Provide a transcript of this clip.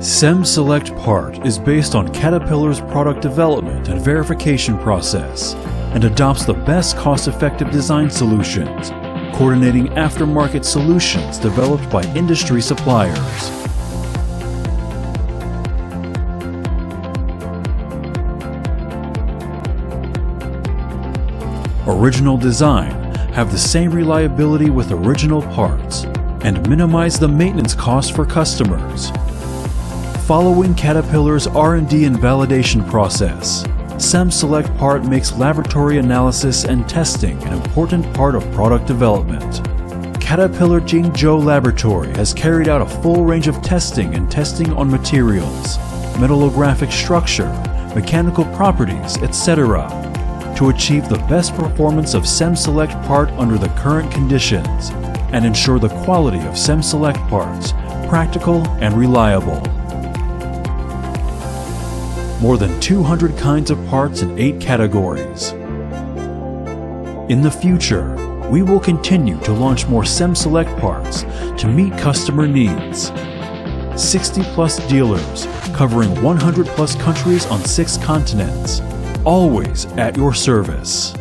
SEM Select Part is based on Caterpillar's product development and verification process and adopts the best cost-effective design solutions, coordinating aftermarket solutions developed by industry suppliers. Original design have the same reliability with original parts and minimize the maintenance costs for customers. Following Caterpillar's R&D and validation process, SEM Select Part makes laboratory analysis and testing an important part of product development. Caterpillar Jingzhou Laboratory has carried out a full range of testing and testing on materials, metallographic structure, mechanical properties, etc., to achieve the best performance of SEM Select Part under the current conditions and ensure the quality of SEM Select parts practical and reliable. More than 200 kinds of parts in 8 categories. In the future, we will continue to launch more SEM Select parts to meet customer needs. 60-plus dealers covering 100-plus countries on 6 continents, always at your service.